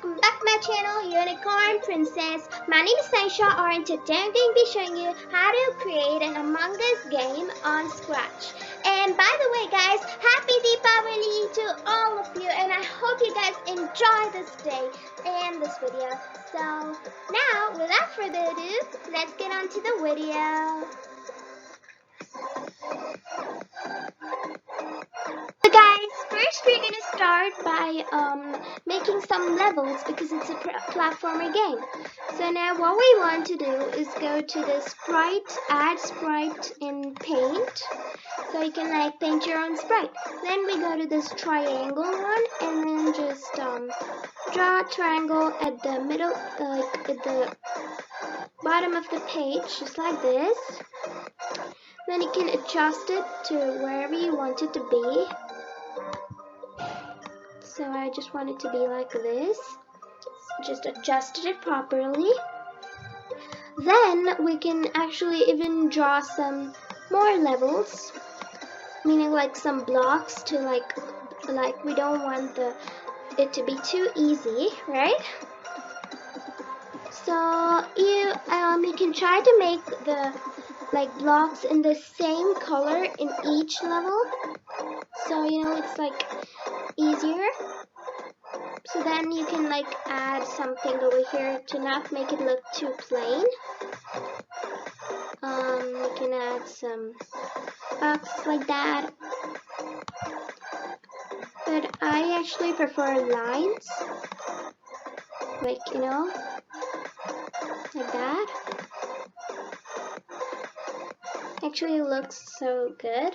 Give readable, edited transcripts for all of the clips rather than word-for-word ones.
welcome back to my channel, Unicorn Princess. My name is Naisha, and today I'm going to be showing you how to create an Among Us game on Scratch. And by the way guys, happy Deepavali to all of you, and I hope you guys enjoy this day and this video. So now, without further ado, let's get on to the video. So guys, first we're gonna start by making some levels because it's a platformer game. So now what we want to do is go to the sprite, add sprite in paint. So you can like paint your own sprite. Then we go to this triangle one and then just draw a triangle at the middle, like at the bottom of the page, just like this. Then you can adjust it to wherever you want it to be. So I just want it to be like this. Just adjusted it properly. Then we can actually even draw some more levels, meaning like some blocks to like we don't want it to be too easy, right? So you can try to make the blocks in the same color in each level, so it's like easier. So then you can like add something over here to not make it look too plain. You can add some boxes like that, but I actually prefer lines, like like that. Actually it looks so good.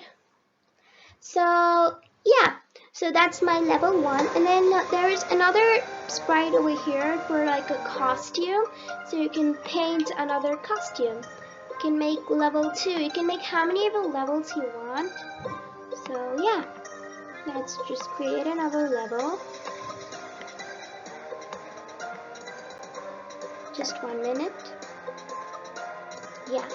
So yeah, so that's my level 1, and then there is another sprite over here for like a costume, so you can paint another costume. You can make level 2, you can make how many of the levels you want. So yeah, let's just create another level. Just 1 minute. Yeah.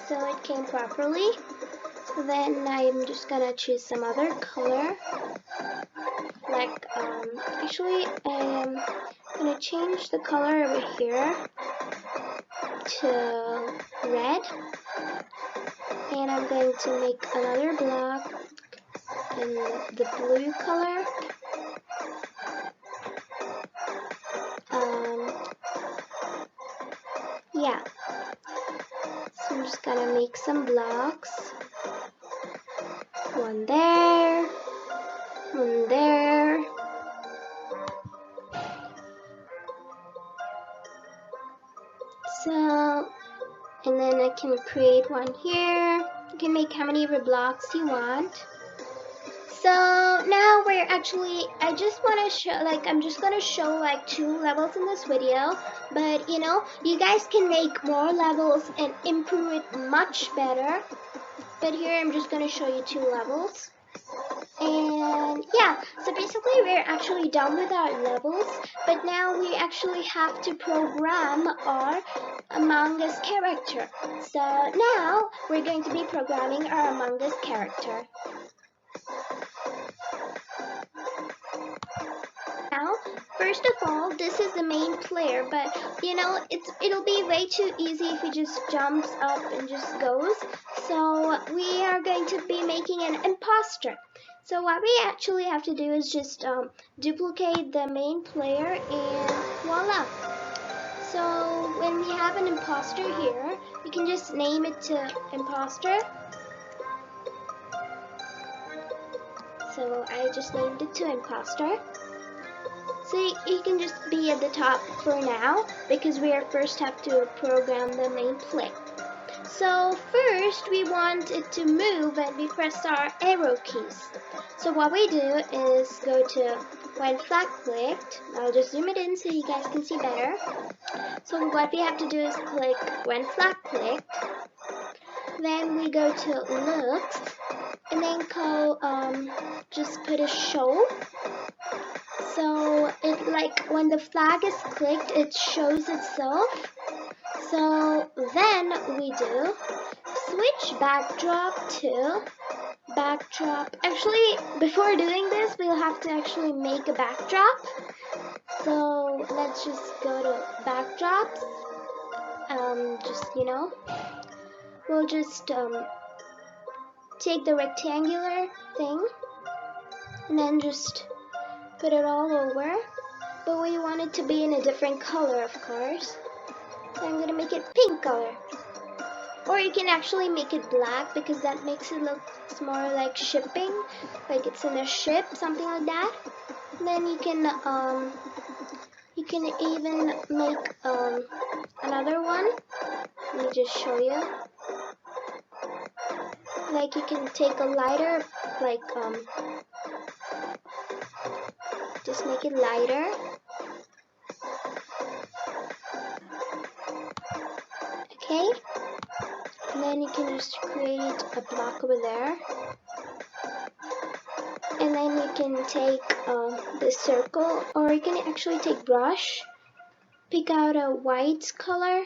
So it came properly. So then I'm just gonna choose some other color. Like actually I am gonna change the color over here to red. And I'm going to make another block in the blue color. Yeah. So I'm just gonna make some blocks. One there, one there. So, and then I can create one here. You can make how many blocks you want. So now we're actually, I just want to show, I'm just going to show like 2 levels in this video, but you guys can make more levels and improve it much better. But here I'm just going to show you 2 levels. And yeah, so basically we're actually done with our levels, but now we actually have to program our Among Us character. So now we're going to be programming our Among Us character. Now, first of all, this is the main player, but it'll be way too easy if he just jumps up and just goes. So we are going to be making an imposter. So what we actually have to do is just duplicate the main player and voila. So when we have an imposter here, we can just name it to imposter. So I just named it to imposter. So you can just be at the top for now because we first have to program the main play. So first we want it to move and we press our arrow keys. So what we do is go to when flag clicked. I'll just zoom it in so you guys can see better. So what we have to do is click when flag clicked. Then we go to looks and then go just put a show. So it when the flag is clicked, it shows itself. So then we do switch backdrop to backdrop. Actually, before doing this, we'll have to actually make a backdrop. So let's just go to backdrops. Just, we'll just take the rectangular thing and then just put it all over. But we want it to be in a different color, of course. So I'm gonna make it pink color. Or you can actually make it black because that makes it look more like shipping, like it's in a ship, something like that. And then you can even make another one. Let me just show you. Like you can take a lighter, like just make it lighter. Okay. And then you can just create a block over there. And then you can take the circle, or you can actually take brush, pick out a white color.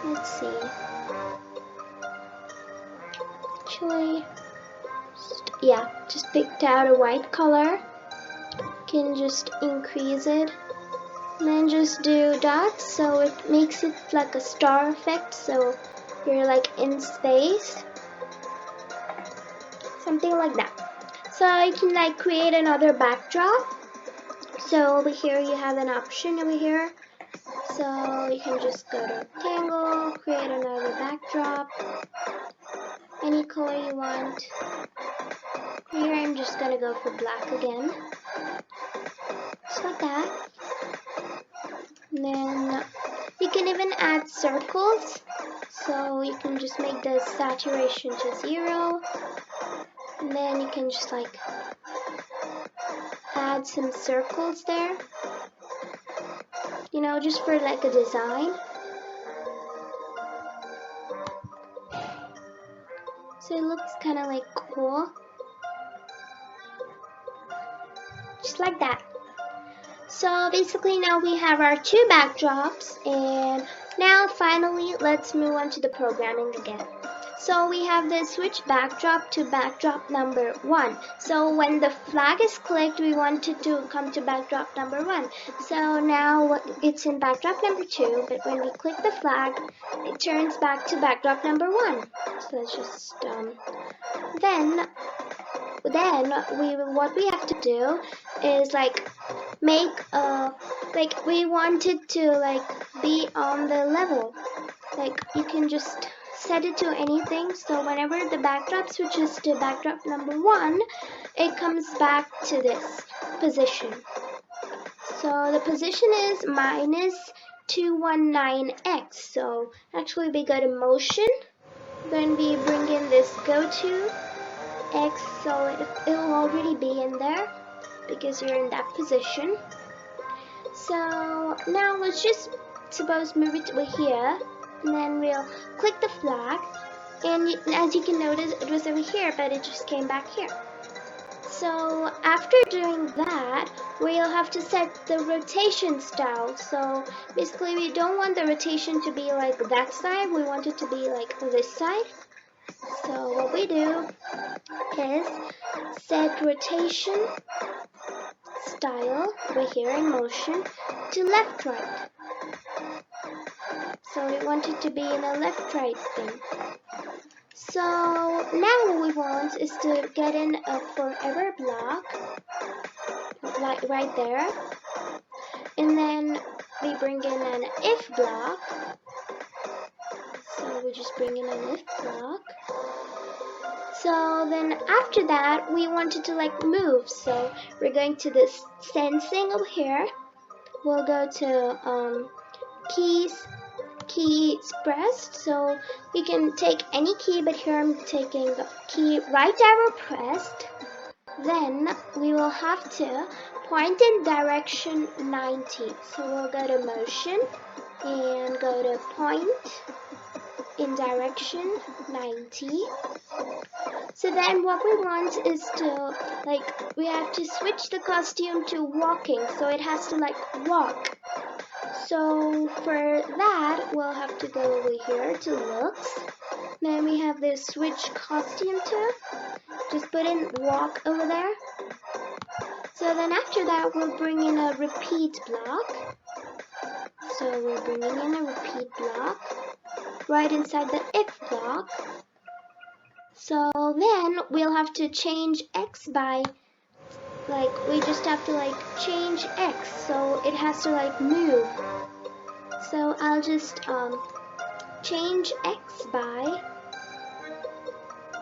Let's see. Actually, just picked out a white color. You can just increase it. And then just do dots so it makes it like a star effect, so you're like in space, something like that. So you can like create another backdrop. So over here you have an option over here, so you can just go to rectangle, create another backdrop, any color you want. Here I'm just gonna go for black again, just like that. And then you can even add circles, so you can just make the saturation to 0, and then you can just like add some circles there, just for like a design. So it looks kind of like cool, just like that. So basically now we have our 2 backdrops, and now finally let's move on to the programming again. So we have the switch backdrop to backdrop number 1. So when the flag is clicked, we want it to come to backdrop number 1. So now it's in backdrop number 2, but when we click the flag, it turns back to backdrop number 1. So let's just then what we have to do is like make like we want it to like be on the level. Like you can just set it to anything, so whenever the backdrop switches to backdrop number 1, it comes back to this position. So the position is minus 219x. So actually we go to motion, then we bring in this go to x, so it'll already be in there because you're in that position. So now let's just suppose move it over here, and then we'll click the flag, and as you can notice it was over here, but it just came back here. So after doing that, we'll have to set the rotation style. So basically we don't want the rotation to be like that side, we want it to be like this side. So what we do is set rotation style over here in motion to left right. So we want it to be in a left right thing. So now what we want is to get in a forever block right there, and then we bring in an if block. So we just bring in an if block. So then after that we wanted to like move, so we're going to this sensing over here. We'll go to keys pressed, so you can take any key, but here I'm taking the key right arrow pressed. Then we will have to point in direction 90. So we'll go to motion and go to point in direction 90. So then what we want is to like we have to switch the costume to walking, so it has to like walk. So for that, we'll have to go over here to looks. Then we have this switch costume to. Just put in walk over there. So then after that, we'll bring in a repeat block. So we're bringing in a repeat block right inside the if block. So then we'll have to change x by, like, we just have to like change x, so it has to like move. So I'll just change x by,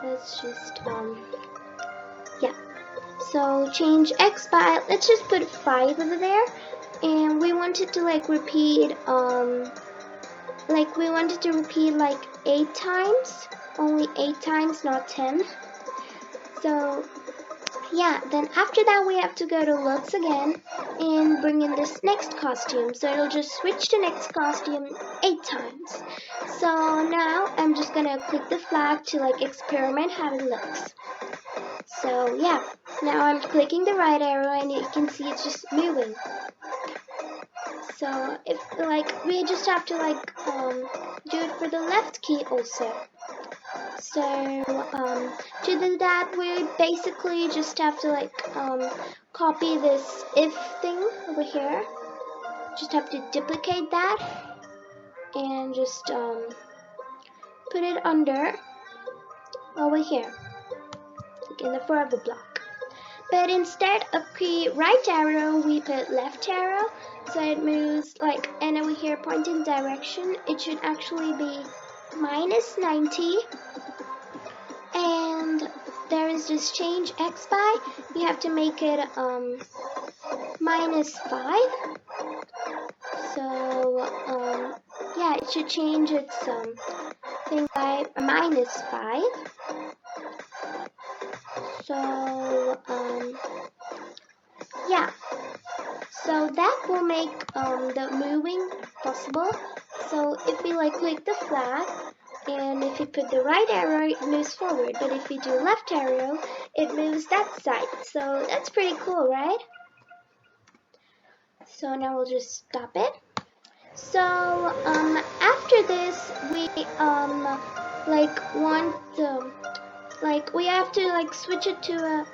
let's just yeah, so change x by, let's just put 5 over there, and we want it to like repeat like we wanted to repeat like 8 times, only 8 times, not 10. So yeah, then after that we have to go to looks again and bring in this next costume. So it'll just switch to next costume 8 times. So now I'm just gonna click the flag to like experiment how it looks. So yeah, now I'm clicking the right arrow and you can see it's just moving. So if like we just have to like do it for the left key also. So to do that, we basically just have to like copy this if thing over here. Just have to duplicate that and just put it under over here, like in the forever block. But instead of key right arrow, we put left arrow, so it moves like, and over here pointing direction, it should actually be -90. And there is this change x by, you have to make it -5. So yeah, it should change its thing by -5. So yeah, so that will make the moving possible. So if we like click the flag, and if you put the right arrow, it moves forward. But if you do left arrow, it moves that side. So that's pretty cool, right? So now we'll just stop it. So after this, we like want like we have to like switch it to a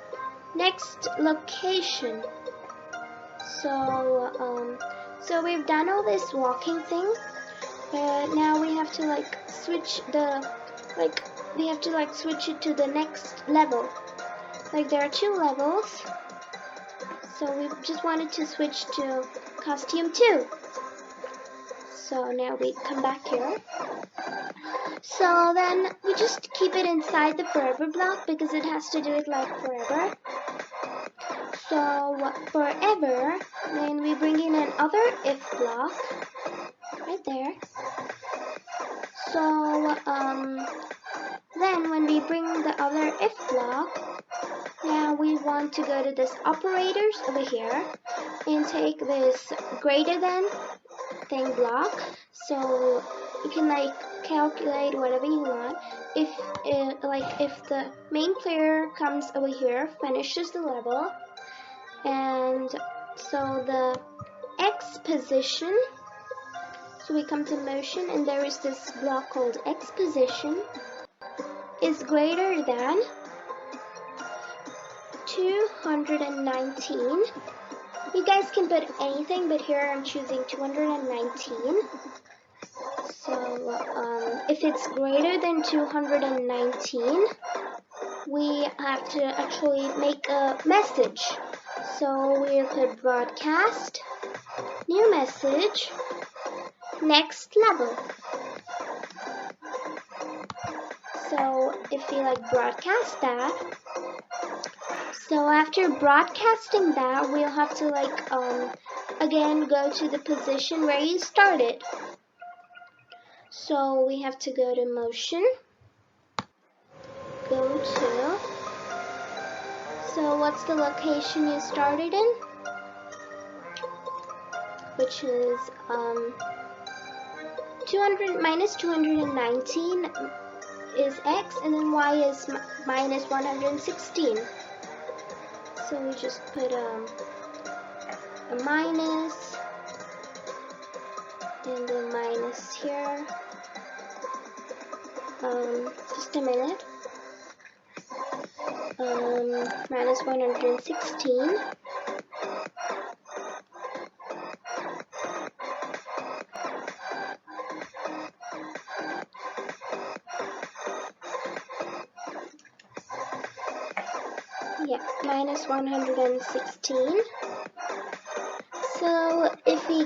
next location. So so we've done all this walking thing. But now we have to like switch the, like we have to like switch it to the next level. Like there are 2 levels. So we just wanted to switch to costume 2. So now we come back here. So then we just keep it inside the forever block because it has to do it like forever. So forever, then we bring in another if block right there. So then when we bring the other if block, now we want to go to this operators over here and take this greater than thing block. So you can like calculate whatever you want. If if the main player comes over here, finishes the level, and so the X position. So we come to motion, and there is this block called X position is greater than 219. You guys can put anything, but here I'm choosing 219. So if it's greater than 219, we have to actually make a message. So we'll put broadcast, new message, next level. So if we like broadcast that, so after broadcasting that, we'll have to like again go to the position where you started. So we have to go to motion, go to, so what's the location you started in, which is 200 minus 219 is X, and then Y is minus 116. So we just put a minus and then minus here. Just a minute. Minus 116. Yeah, minus 116. So if we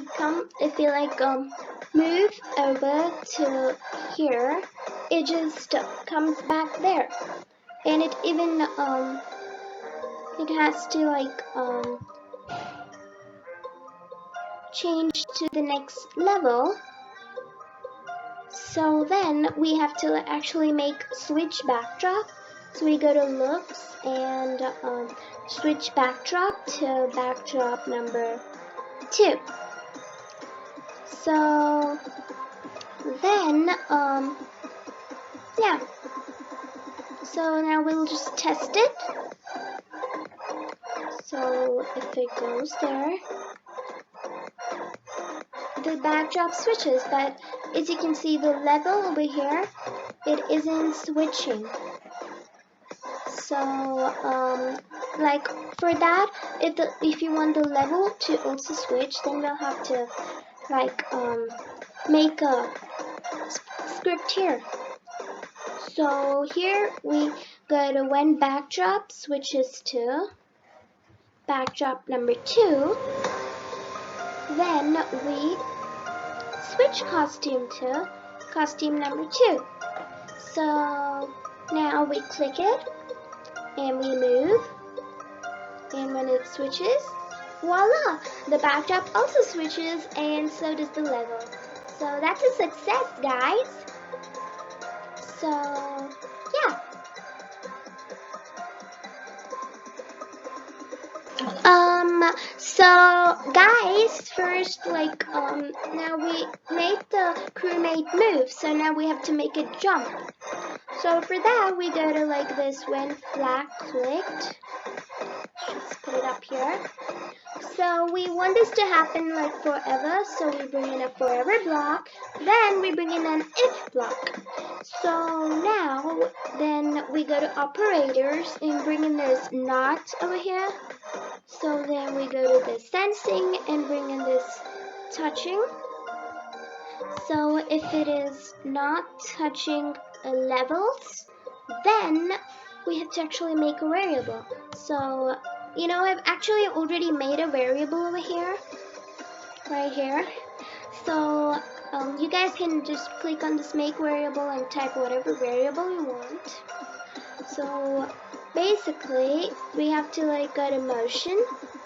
move over to here, it just comes back there, and it even it has to change to the next level. So then we have to actually make switch backdrop. So we go to looks and switch backdrop to backdrop number 2. So then yeah, so now we'll just test it. So if it goes there, the backdrop switches, but as you can see, the level over here, it isn't switching. So like for that, if you want the level to also switch, then we'll have to make a script here. So here we go to when backdrop switches to backdrop number 2, then we switch costume to costume number 2. So now we click it and we move, and when it switches, voila, the backdrop also switches, and so does the level. So that's a success, guys. So yeah. So guys, first now we made the crewmate move, so now we have to make it jump. So for that, we go to this when flag clicked. Just put it up here. So we want this to happen forever, so we bring in a forever block, then we bring in an if block. So now, then we go to operators and bring in this not over here. So then we go to the sensing and bring in this touching. So if it is not touching levels, then we have to actually make a variable. So I've actually already made a variable over here, right here. So you guys can just click on this make variable and type whatever variable you want. So basically we have to go to motion,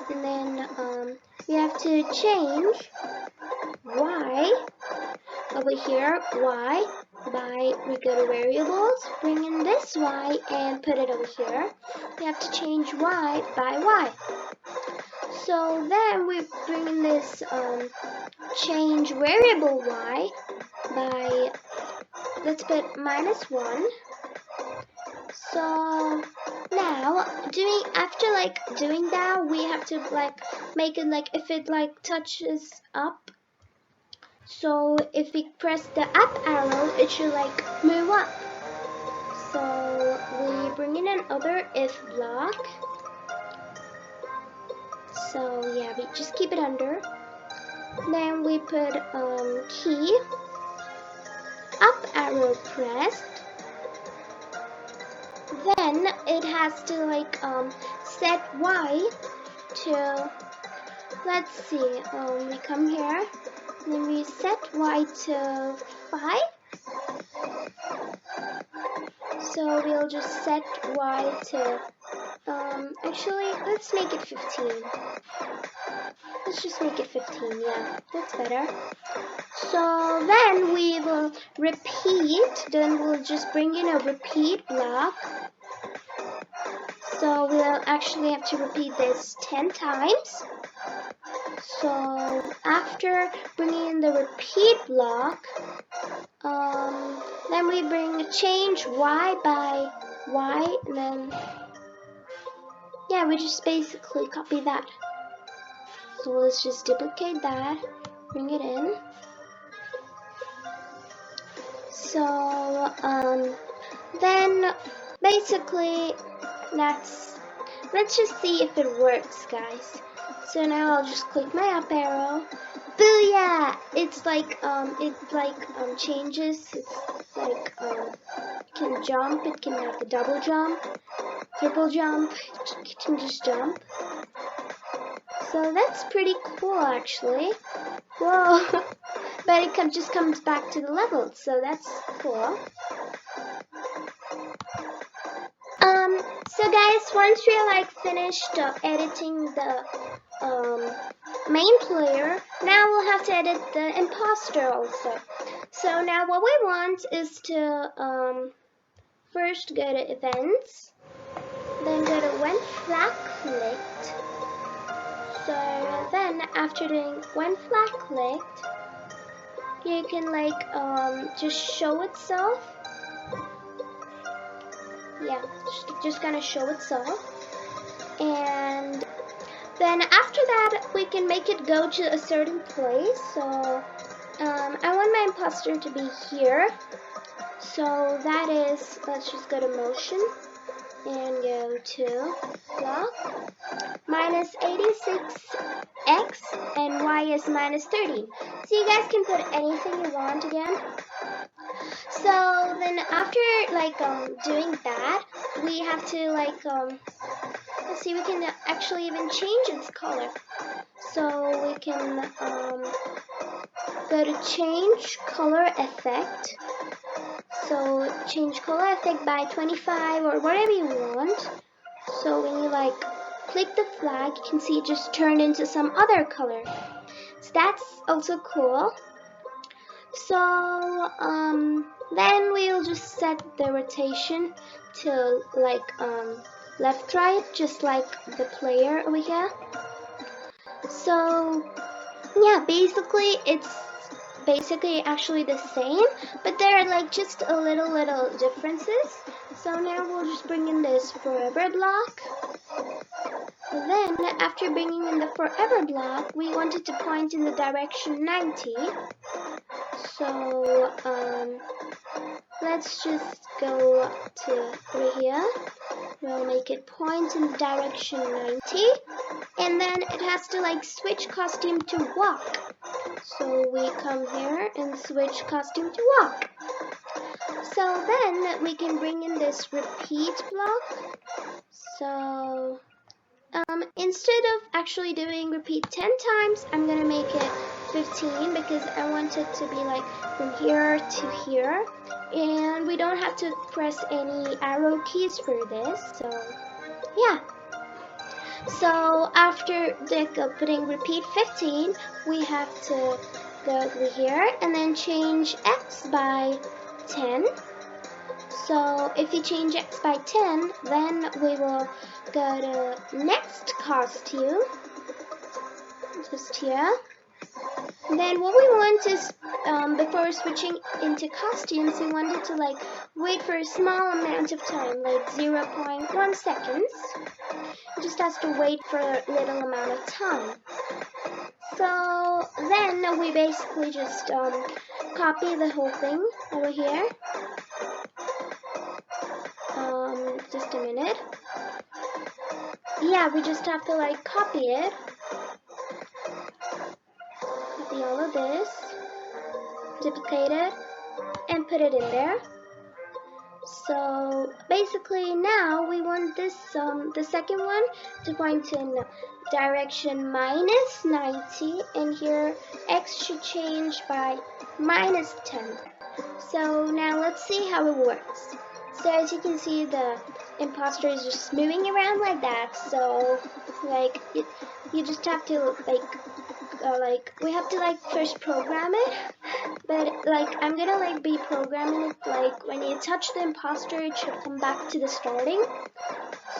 and then we have to change y over here, y, by we go to variables, bring in this y and put it over here. We have to change y by y. So then we bring in this change variable y by, let's put -1. So now after doing that, we have to make it if it touches up. So if we press the up arrow, it should move up. So we bring in another if block. So yeah, we just keep it under. Then we put key, up arrow pressed. Then it has to set y to, let's see, we come here, then we set y to 5. So we'll just set y to, actually, let's make it 15. Let's just make it 15, yeah, that's better. So then we will repeat, then we'll just bring in a repeat block. So we'll actually have to repeat this 10 times. So after bringing in the repeat block, then we change y by y, and then yeah, we just basically copy that. So let's just duplicate that, bring it in. So then basically let's just see if it works, guys. So now I'll just click my up arrow. Booyah! It's like changes. It's like it can jump. It can have the double jump, triple jump. It can just jump. So that's pretty cool, actually. Whoa! But it just comes back to the level, so that's cool. So guys, once we're like finished editing the main player, now we'll have to edit the imposter also. So now what we want is to first go to events, then go to when flag clicked. So then after doing when flag clicked, you can like just show itself. Yeah, just gonna show itself. And then after that, we can make it go to a certain place. So I want my imposter to be here. So that is, let's just go to motion and go to block. Minus 86x and y is minus 30. So you guys can put anything you want again. So then after like doing that, we have to like let's see, we can actually even change its color. So we can go to change color effect. So change color effect by 25 or whatever you want. So when you like click the flag, you can see it just turned into some other color. So that's also cool. So then we'll just set the rotation to like left right, just like the player over here. So yeah, basically it's actually the same, but there are like just a little differences. So now we'll just bring in this forever block. Then after bringing in the forever block, we want it to point in the direction 90. So let's just go to over here. We'll make it point in the direction 90, and then it has to like switch costume to walk. So we come here and switch costume to walk. So then we can bring in this repeat block. So instead of actually doing repeat 10 times, I'm gonna make it 15 because I want it to be like from here to here, and we don't have to press any arrow keys for this. So yeah. So after putting repeat 15, we have to go over here and then change X by 10. So if you change X by 10, then we will go to next costume, just here. Then what we want is, before switching into costumes, we wanted to like wait for a small amount of time, like 0.1 seconds. It just has to wait for a little amount of time. So then we basically just copy the whole thing over here. Just a minute. Yeah, we just have to like copy it. Copy all of this, duplicate it, and put it in there. So basically now we want this the second one to point in direction minus 90, and here X should change by minus 10. So now let's see how it works. So as you can see, the imposter is just moving around like that. So like you just have to like we have to like first program it, but like I'm gonna like be programming it like when you touch the imposter, it should come back to the starting.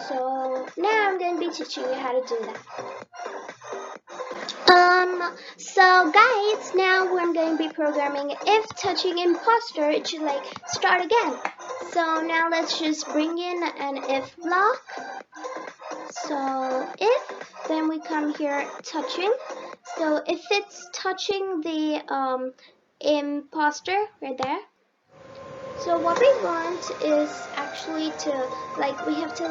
So now I'm gonna be teaching you how to do that. So guys, now I'm going to be programming if touching imposter, it should like start again. So now let's just bring in an if block. So if, then we come here touching. So if it's touching the imposter right there, So what we want is actually to we have to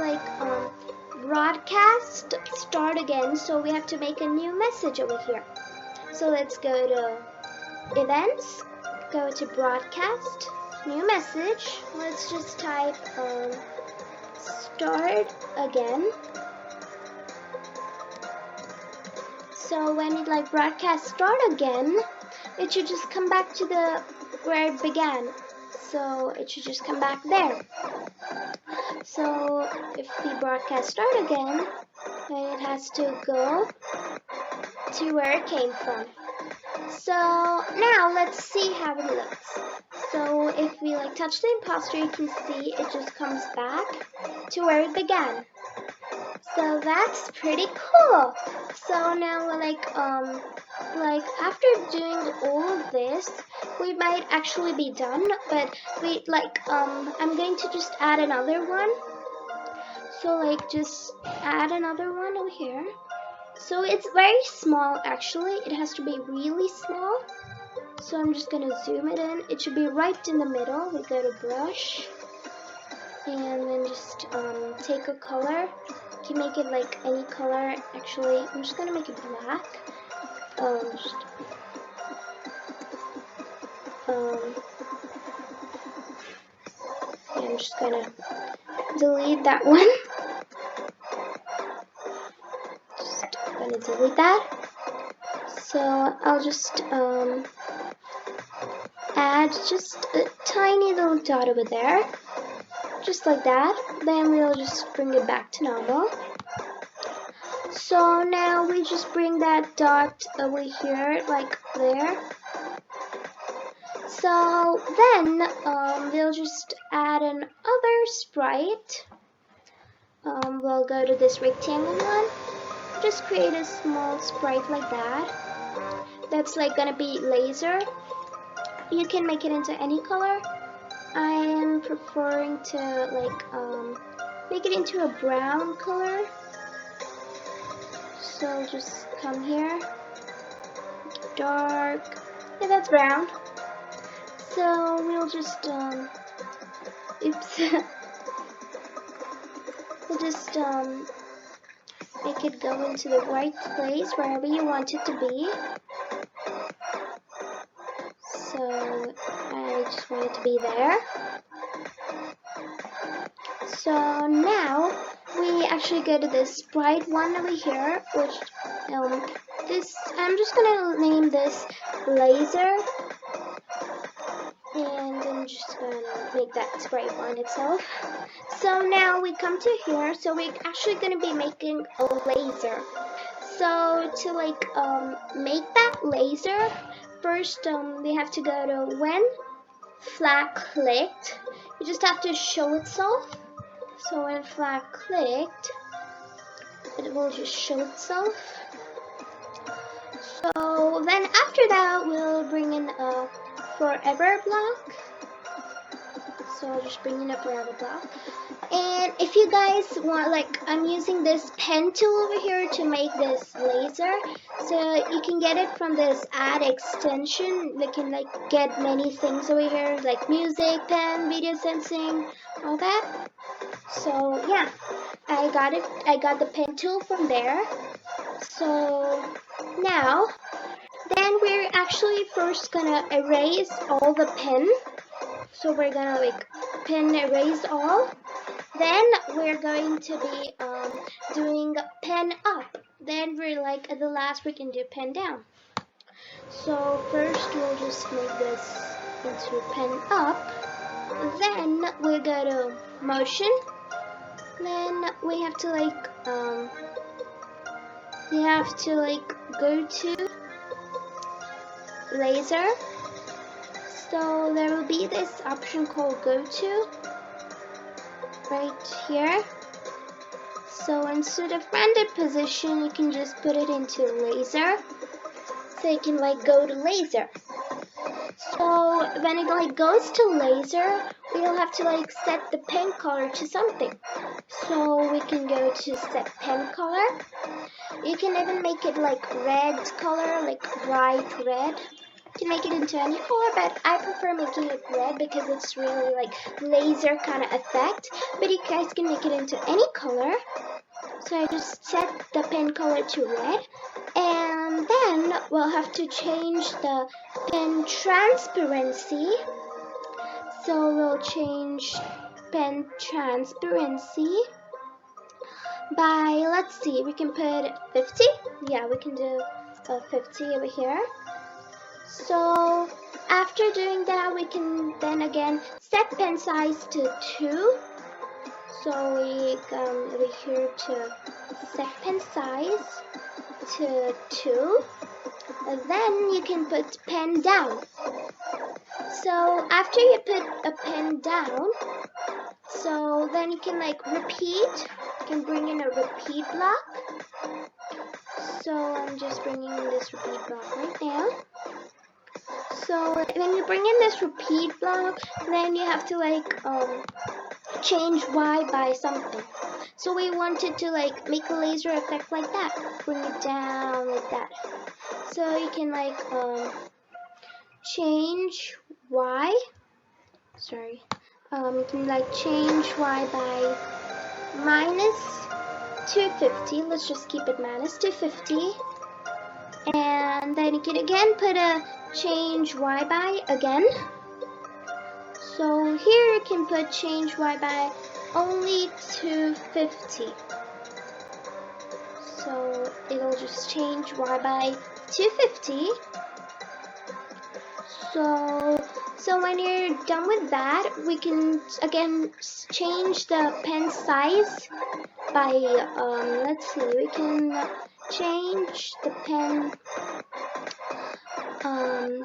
broadcast start again. So we have to make a new message over here. So let's go to events, go to broadcast, new message. Let's just type start again. So when it broadcast start again, it should just come back to where it began. So it should just come back there. So if we broadcast start again, then it has to go to where it came from. So now let's see how it looks. So if we touch the imposter, you can see it just comes back to where it began. So that's pretty cool. So now after doing all of this, we might actually be done, but I'm going to just add another one. So just add another one over here. So it's very small actually. It has to be really small. So I'm just gonna zoom it in. It should be right in the middle. We go to brush and then just take a color. You can make it any color. Actually, I'm just gonna make it black. I'm just gonna delete that one. Just gonna delete that. So I'll just add just a tiny little dot over there, just like that. Then we'll just bring it back to normal. So now we just bring that dot over here, there. So then we'll just add another sprite. We'll go to this rectangle one. Just create a small sprite like that. That's gonna be laser. You can make it into any color. I am preferring to make it into a brown color. So just come here, dark, yeah, that's brown. So we'll just oops, we'll just make it go into the right place wherever you want it to be. So I just want it to be there. So now we actually go to this sprite one over here, which I'm just gonna name this laser, and I'm just gonna make that sprite one itself. So now we come to here, so we're actually gonna be making a laser. So to make that laser, first we have to go to when flag clicked. You just have to show itself. So when flag clicked, it will just show itself. So then after that, we'll bring in a forever block. So I'll just bring in a forever block. And if you guys want, I'm using this pen tool over here to make this laser. So you can get it from this add extension. We can get many things over here, like music, pen, video sensing, all that. So yeah, I got it. I got the pen tool from there. So now, then we're actually first gonna erase all the pen. So we're gonna pen erase all. Then we're going to be doing pen up. Then we're at the last we can do pen down. So first we'll just make this into pen up. Then we go to motion. Then we have to go to laser. So there will be this option called go to right here. So instead of rendered position, you can just put it into laser. So you can go to laser. So when it goes to laser, we'll have to set the pen color to something. So we can go to set pen color. You can even make it red color, bright red. You can make it into any color, but I prefer making it red because it's really like laser kind of effect. But you guys can make it into any color. So I just set the pen color to red, and then we'll have to change the pen transparency. So we'll change pen transparency by, let's see, we can put 50. Yeah, we can do 50 over here. So after doing that, we can then again set pen size to 2. So we come over here to set pen size to 2. And then you can put pen down. So after you put a pen down, so then you can like repeat. You can bring in a repeat block. So I'm just bringing in this repeat block right now. So when you bring in this repeat block, then you have to like change Y by something. So we wanted to like make a laser effect like that. Bring it down like that. So you can like change Y. Sorry. You can like change Y by minus 250. Let's just keep it minus 250. And then you can again put a change Y by again. So here you can put change Y by only 250. So it'll just change Y by 250. So when you're done with that, we can again change the pen size by, let's see, we can change the pen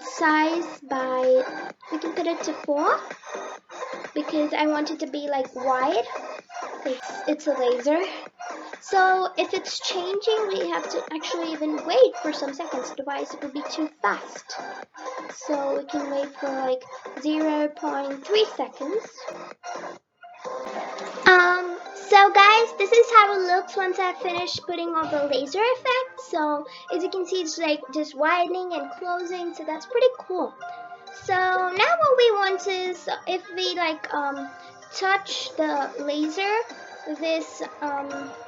size by, we can put it to 4 because I want it to be like wide. It's a laser. So if it's changing, we have to actually even wait for some seconds, otherwise it will be too fast. So we can wait for like 0.3 seconds. So guys, this is how it looks once I finish putting all the laser effects. So as you can see, it's like just widening and closing, so that's pretty cool. So now what we want is, if we like touch the laser, this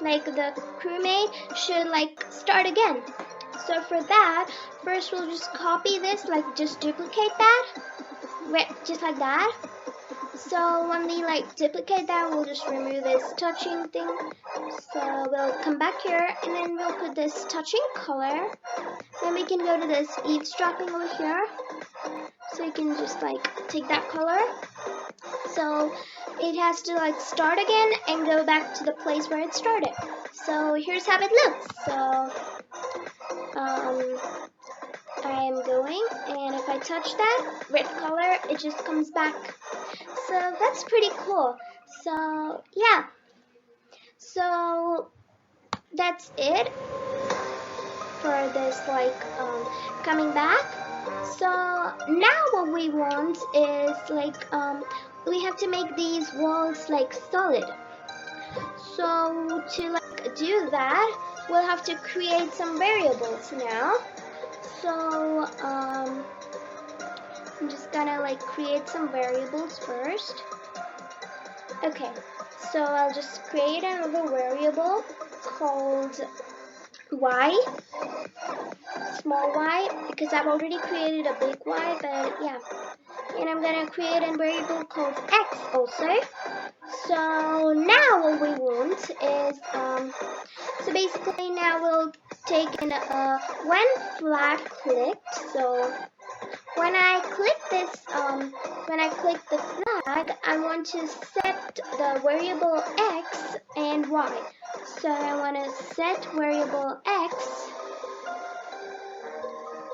like the crewmate should like start again. So for that, first we'll just copy this, like just duplicate that, just like that. So when we like duplicate that, we'll just remove this touching thing. So we'll come back here and then we'll put this touching color. Then we can go to this eavesdropping over here. So you can just like take that color. So it has to like start again and go back to the place where it started. So here's how it looks. So I am going, and if I touch that red color, it just comes back. So that's pretty cool. So yeah, so that's it for this like coming back. So now what we want is like we have to make these walls like solid. So to like do that, we'll have to create some variables now. So I'm just gonna like create some variables first. Okay, so I'll just create another variable called y, small y, because I've already created a big y, but yeah. And I'm gonna create a variable called x also. So now what we want is, so basically now we'll take in when flag clicked. So when I click this, when I click the flag, I want to set the variable x and y. So I want to set variable x.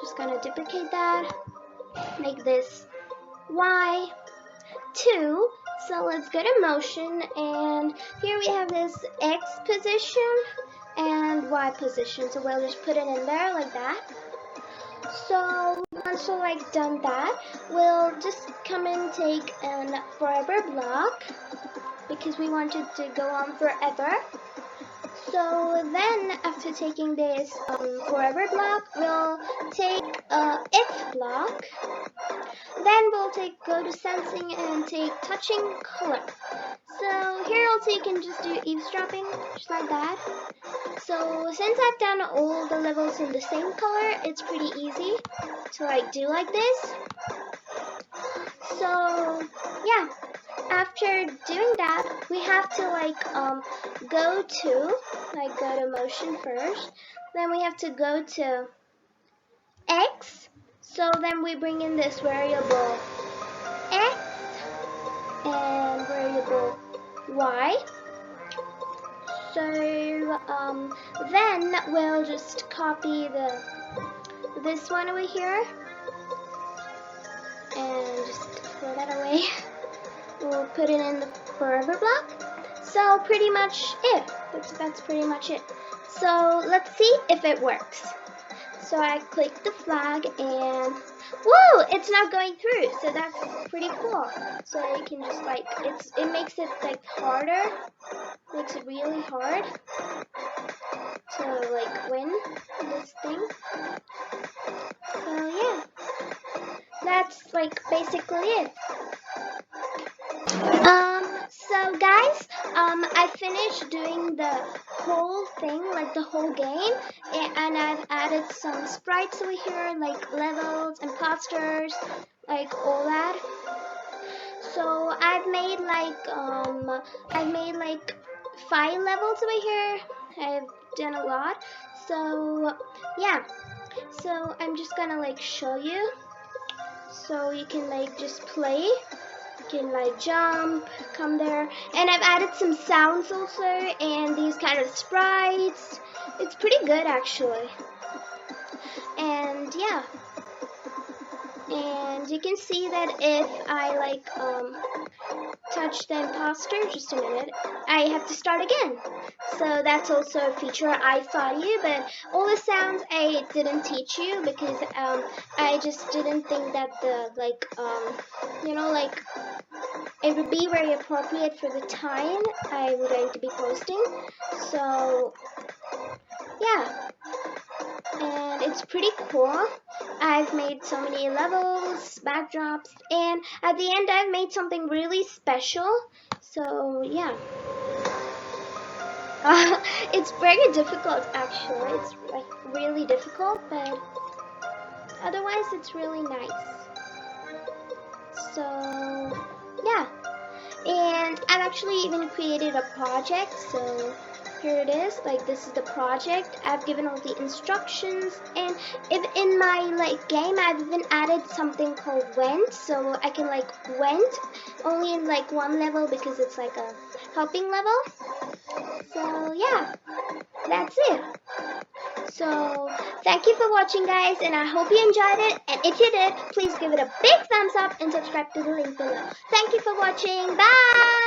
Just gonna duplicate that. Make this y 2. So let's go to motion, and here we have this x position and y position. So we'll just put it in there like that. So once we're like done that, we'll just come and take an forever block because we want it to go on forever. So So then after taking this forever block, we'll take if block. Then we'll go to sensing and take touching color. So here also you can just do eavesdropping, just like that. So since I've done all the levels in the same color, it's pretty easy to like do like this. So yeah, after doing that, we have to like go to motion first. Then we have to go to X. So then we bring in this variable X and variable Y. So then we'll just copy this one over here and just throw that away. We'll put it in the forever block. So pretty much it. That's pretty much it. So let's see if it works. So I click the flag and whoa, it's not going through. So that's pretty cool. So you can just like it makes it like harder. Makes it really hard to like win this thing. So yeah, that's like basically it. So guys, I finished doing the whole thing, like the whole game, and I've added some sprites over here, like levels, imposters, like all that. So I've made like 5 levels over here. I've done a lot. So yeah, so I'm just gonna like show you, so you can like just play. You can like jump, come there, and I've added some sounds also and these kind of sprites. It's pretty good actually. And yeah, and you can see that if I like touch the imposter, just a minute, I have to start again. So that's also a feature I taught you, but all the sounds I didn't teach you because I just didn't think that the like you know, like it would be very appropriate for the time I'm going to be posting. So yeah, and it's pretty cool. I've made so many levels, backdrops, and at the end I've made something really special. So yeah, it's very difficult actually. It's like really difficult, but otherwise it's really nice. So yeah, and I've actually even created a project. So here it is, like this is the project. I've given all the instructions, and if in my like game I've even added something called vent, so I can like vent only in like one level because it's like a helping level. So yeah, that's it. So thank you for watching guys, and I hope you enjoyed it, and if you did, please give it a big thumbs up and subscribe to the link below. Thank you for watching. Bye.